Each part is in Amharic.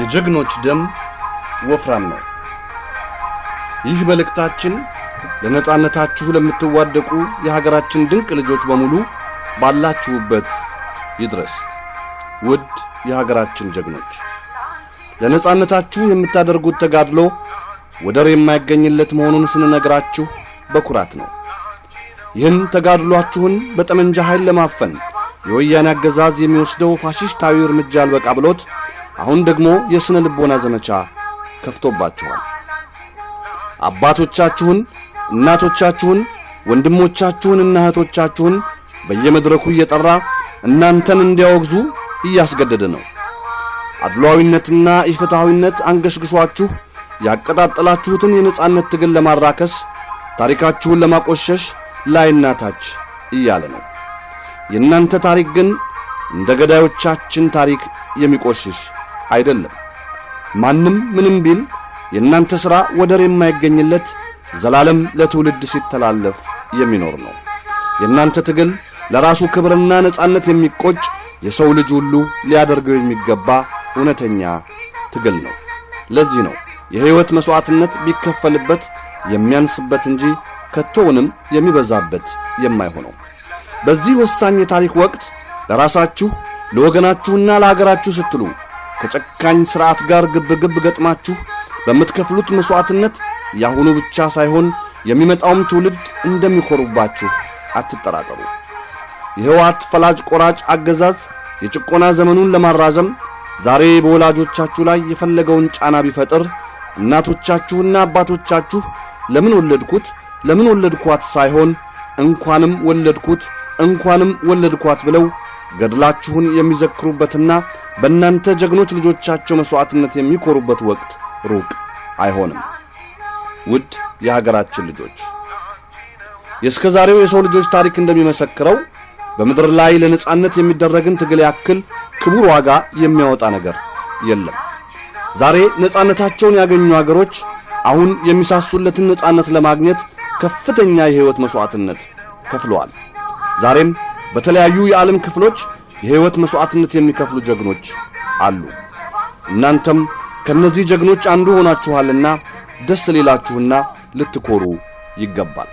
የጀግኖች ደም ወፍራም ነው። ይህ መልእክታችን ለነጻነታችሁ ለምትዋደቁ የሀገራችን ድንቅ ልጆች በሙሉ ባላችሁበት ይድረስ። ውድ የሀገራችን ጀግኖች፣ ለነጻነታችሁ የምታደርጉት ተጋድሎ ወደር የማይገኝለት መሆኑን ስንነግራችሁ በኩራት ነው። ይህን ተጋድሏችሁን በጠመንጃ ኃይል ለማፈን የወያኔ አገዛዝ የሚወስደው ፋሺስታዊ እርምጃ አልበቃ ብሎት አሁን ደግሞ የስነ ልቦና ዘመቻ ከፍቶባችኋል። አባቶቻችሁን፣ እናቶቻችሁን፣ ወንድሞቻችሁንና እህቶቻችሁን በየመድረኩ እየጠራ እናንተን እንዲያወግዙ እያስገደደ ነው። አድሏዊነትና ኢፍትሃዊነት አንገሽግሿችሁ ያቀጣጠላችሁትን የነጻነት ትግል ለማራከስ ታሪካችሁን ለማቆሸሽ ላይና ታች እያለ ነው። የእናንተ ታሪክ ግን እንደ ገዳዮቻችን ታሪክ የሚቆሽሽ አይደለም። ማንም ምንም ቢል የእናንተ ሥራ ወደር የማይገኝለት ዘላለም ለትውልድ ሲተላለፍ የሚኖር ነው። የእናንተ ትግል ለራሱ ክብርና ነጻነት የሚቆጭ የሰው ልጅ ሁሉ ሊያደርገው የሚገባ እውነተኛ ትግል ነው። ለዚህ ነው የሕይወት መሥዋዕትነት ቢከፈልበት የሚያንስበት እንጂ ከቶውንም የሚበዛበት የማይሆነው። በዚህ ወሳኝ የታሪክ ወቅት ለራሳችሁ ለወገናችሁና ለሀገራችሁ ስትሉ ከጨካኝ ሥርዓት ጋር ግብግብ ገጥማችሁ በምትከፍሉት መሥዋዕትነት ያሁኑ ብቻ ሳይሆን የሚመጣውም ትውልድ እንደሚኮሩባችሁ አትጠራጠሩ። የሕወሓት ፈላጭ ቆራጭ አገዛዝ የጭቆና ዘመኑን ለማራዘም ዛሬ በወላጆቻችሁ ላይ የፈለገውን ጫና ቢፈጥር እናቶቻችሁና አባቶቻችሁ ለምን ወለድኳት ሳይሆን እንኳንም ወለድኳት ብለው ገድላችሁን የሚዘክሩበትና በእናንተ ጀግኖች ልጆቻቸው መሥዋዕትነት የሚኮሩበት ወቅት ሩቅ አይሆንም። ውድ የሀገራችን ልጆች፣ የእስከ ዛሬው የሰው ልጆች ታሪክ እንደሚመሰክረው በምድር ላይ ለነጻነት የሚደረግን ትግል ያክል ክቡር ዋጋ የሚያወጣ ነገር የለም። ዛሬ ነጻነታቸውን ያገኙ አገሮች አሁን የሚሳሱለትን ነጻነት ለማግኘት ከፍተኛ የሕይወት መሥዋዕትነት ከፍለዋል። ዛሬም በተለያዩ የዓለም ክፍሎች የሕይወት መሥዋዕትነት የሚከፍሉ ጀግኖች አሉ። እናንተም ከነዚህ ጀግኖች አንዱ ሆናችኋልና ደስ ሊላችሁና ልትኮሩ ይገባል።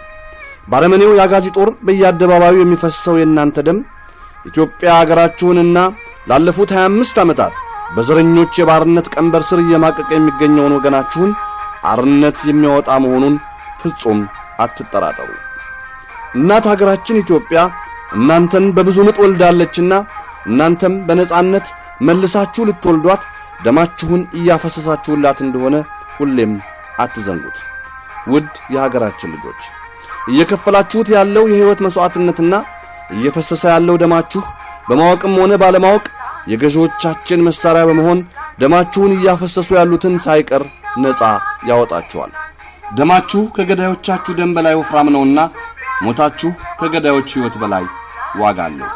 ባረመኔው የአጋዚ ጦር በየአደባባዩ የሚፈሰው የእናንተ ደም ኢትዮጵያ አገራችሁንና ላለፉት 25 ዓመታት በዘረኞች የባርነት ቀንበር ስር እየማቀቀ የሚገኘውን ወገናችሁን አርነት የሚያወጣ መሆኑን ፍጹም አትጠራጠሩ። እናት ሀገራችን ኢትዮጵያ እናንተን በብዙ ምጥ ወልዳለችና እናንተም በነጻነት መልሳችሁ ልትወልዷት ደማችሁን እያፈሰሳችሁላት እንደሆነ ሁሌም አትዘንጉት። ውድ የሀገራችን ልጆች፣ እየከፈላችሁት ያለው የሕይወት መሥዋዕትነትና እየፈሰሰ ያለው ደማችሁ በማወቅም ሆነ ባለማወቅ የገዢዎቻችን መሳሪያ በመሆን ደማችሁን እያፈሰሱ ያሉትን ሳይቀር ነፃ ያወጣችኋል። ደማችሁ ከገዳዮቻችሁ ደም በላይ ወፍራም ነውና ሞታችሁ ከገዳዮች ሕይወት በላይ ዋጋ አለው።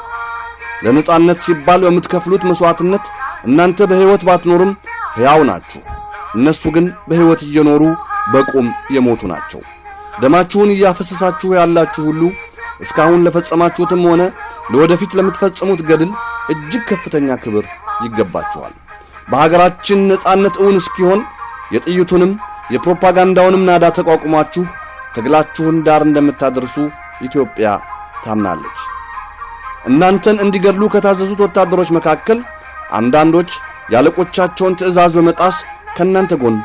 ለነጻነት ሲባል በምትከፍሉት መሥዋዕትነት እናንተ በሕይወት ባትኖሩም ሕያው ናችሁ። እነሱ ግን በሕይወት እየኖሩ በቁም የሞቱ ናቸው። ደማችሁን እያፈሰሳችሁ ያላችሁ ሁሉ እስካሁን ለፈጸማችሁትም ሆነ ለወደፊት ለምትፈጽሙት ገድል እጅግ ከፍተኛ ክብር ይገባችኋል። በሀገራችን ነጻነት እውን እስኪሆን የጥይቱንም የፕሮፓጋንዳውንም ናዳ ተቋቁማችሁ ትግላችሁን ዳር እንደምታደርሱ ኢትዮጵያ ታምናለች። እናንተን እንዲገድሉ ከታዘዙት ወታደሮች መካከል አንዳንዶች ያለቆቻቸውን ትዕዛዝ በመጣስ ከእናንተ ጎን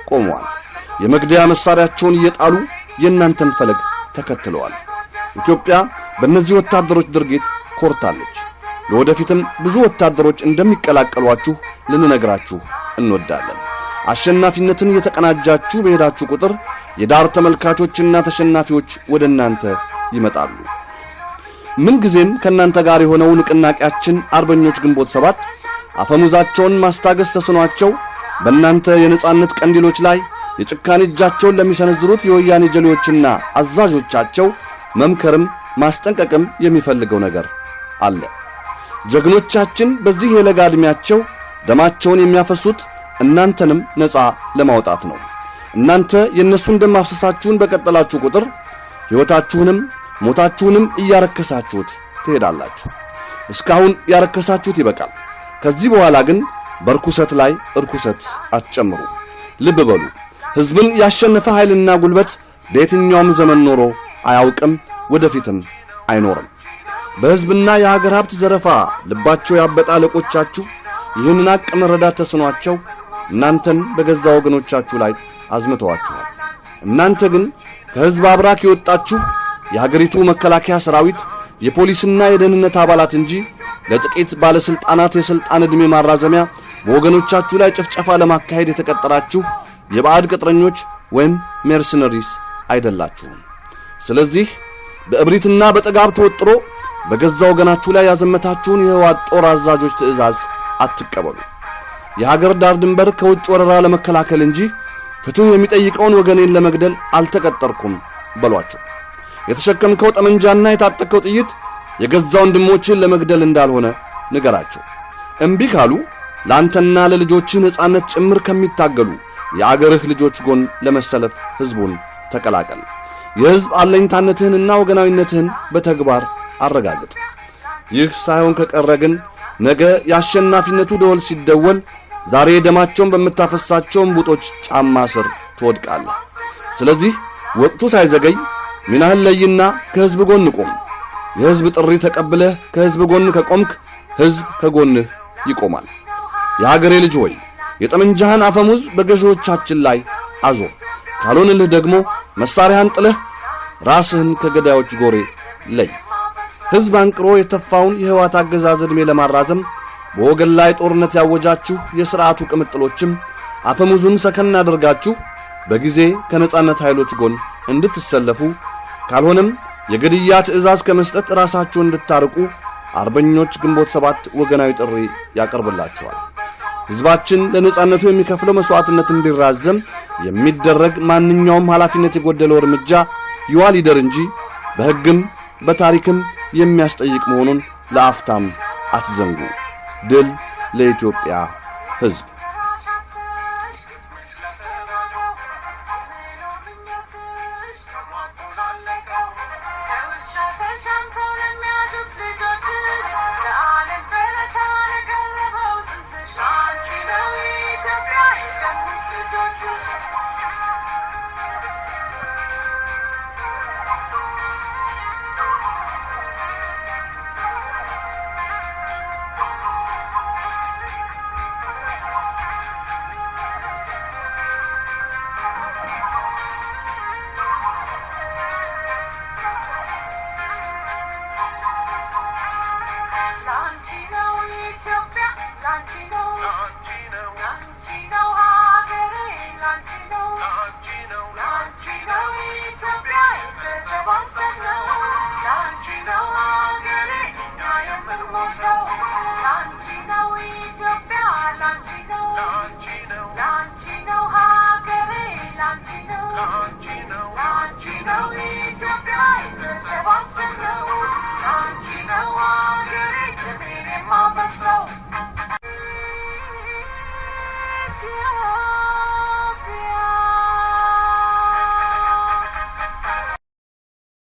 ቆመዋል። የመግደያ መሳሪያቸውን እየጣሉ የእናንተን ፈለግ ተከትለዋል። ኢትዮጵያ በእነዚህ ወታደሮች ድርጊት ኮርታለች። ለወደፊትም ብዙ ወታደሮች እንደሚቀላቀሏችሁ ልንነግራችሁ እንወዳለን። አሸናፊነትን እየተቀናጃችሁ በሄዳችሁ ቁጥር የዳር ተመልካቾችና ተሸናፊዎች ወደ እናንተ ይመጣሉ። ምንጊዜም ከእናንተ ጋር የሆነው ንቅናቄያችን አርበኞች ግንቦት 7 አፈሙዛቸውን ማስታገስ ተስኗቸው በእናንተ የነጻነት ቀንዲሎች ላይ የጭካኔ እጃቸውን ለሚሰነዝሩት የወያኔ ጀሌዎችና አዛዦቻቸው መምከርም ማስጠንቀቅም የሚፈልገው ነገር አለ። ጀግኖቻችን በዚህ የለጋ ዕድሜያቸው ደማቸውን የሚያፈሱት እናንተንም ነፃ ለማውጣት ነው። እናንተ የእነሱን ደም ማፍሰሳችሁን በቀጠላችሁ ቁጥር ሕይወታችሁንም ሞታችሁንም እያረከሳችሁት ትሄዳላችሁ። እስካሁን ያረከሳችሁት ይበቃል። ከዚህ በኋላ ግን በርኩሰት ላይ እርኩሰት አትጨምሩ። ልብ በሉ፣ ሕዝብን ያሸነፈ ኃይልና ጉልበት በየትኛውም ዘመን ኖሮ አያውቅም፣ ወደፊትም አይኖርም። በሕዝብና የሀገር ሀብት ዘረፋ ልባቸው ያበጠ አለቆቻችሁ ይህንን ሐቅ መረዳት ተስኗቸው እናንተን በገዛ ወገኖቻችሁ ላይ አዝምተዋችኋል። እናንተ ግን ከሕዝብ አብራክ የወጣችሁ የሀገሪቱ መከላከያ ሰራዊት፣ የፖሊስና የደህንነት አባላት እንጂ ለጥቂት ባለስልጣናት የሥልጣን ዕድሜ ማራዘሚያ በወገኖቻችሁ ላይ ጭፍጨፋ ለማካሄድ የተቀጠራችሁ የባዕድ ቅጥረኞች ወይም ሜርሰነሪስ አይደላችሁም። ስለዚህ በእብሪትና በጥጋብ ተወጥሮ በገዛ ወገናችሁ ላይ ያዘመታችሁን የህወሓት ጦር አዛዦች ትእዛዝ አትቀበሉ። የሀገር ዳር ድንበር ከውጭ ወረራ ለመከላከል እንጂ ፍትህ የሚጠይቀውን ወገኔን ለመግደል አልተቀጠርኩም በሏቸው። የተሸከምከው ጠመንጃና የታጠቀው ጥይት የገዛ ወንድሞችን ለመግደል እንዳልሆነ ንገራቸው። እምቢ ካሉ ላንተና ለልጆችህ ነጻነት ጭምር ከሚታገሉ የአገርህ ልጆች ጎን ለመሰለፍ ህዝቡን ተቀላቀል። የህዝብ አለኝታነትህንና ወገናዊነትህን በተግባር አረጋግጥ። ይህ ሳይሆን ከቀረ ግን ነገ የአሸናፊነቱ ደወል ሲደወል ዛሬ ደማቸውን በምታፈሳቸው እምቡጦች ጫማ ስር ትወድቃለህ። ስለዚህ ወቅቱ ሳይዘገይ ሚናህን ለይና ከህዝብ ጎን ቆም። የህዝብ ጥሪ ተቀብለህ ከህዝብ ጎን ከቆምክ ህዝብ ከጎንህ ይቆማል። የሀገሬ ልጅ ሆይ የጠመንጃህን አፈሙዝ በገዢዎቻችን ላይ አዞር። ካልሆንልህ ደግሞ መሳሪያህን ጥለህ ራስህን ከገዳዮች ጎሬ ለይ። ህዝብ አንቅሮ የተፋውን የህወሓት አገዛዝ ዕድሜ ለማራዘም በወገን ላይ ጦርነት ያወጃችሁ የሥርዓቱ ቅምጥሎችም አፈሙዙን ሰከን አድርጋችሁ በጊዜ ከነጻነት ኃይሎች ጎን እንድትሰለፉ፣ ካልሆነም የግድያ ትእዛዝ ከመስጠት ራሳችሁን እንድታርቁ አርበኞች ግንቦት 7 ወገናዊ ጥሪ ያቀርብላችኋል። ህዝባችን ለነጻነቱ የሚከፍለው መስዋዕትነት እንዲራዘም የሚደረግ ማንኛውም ኃላፊነት የጎደለው እርምጃ ይዋል ይደር እንጂ በሕግም በታሪክም የሚያስጠይቅ መሆኑን ለአፍታም አትዘንጉ። ድል ለኢትዮጵያ ሕዝብ! Lancino,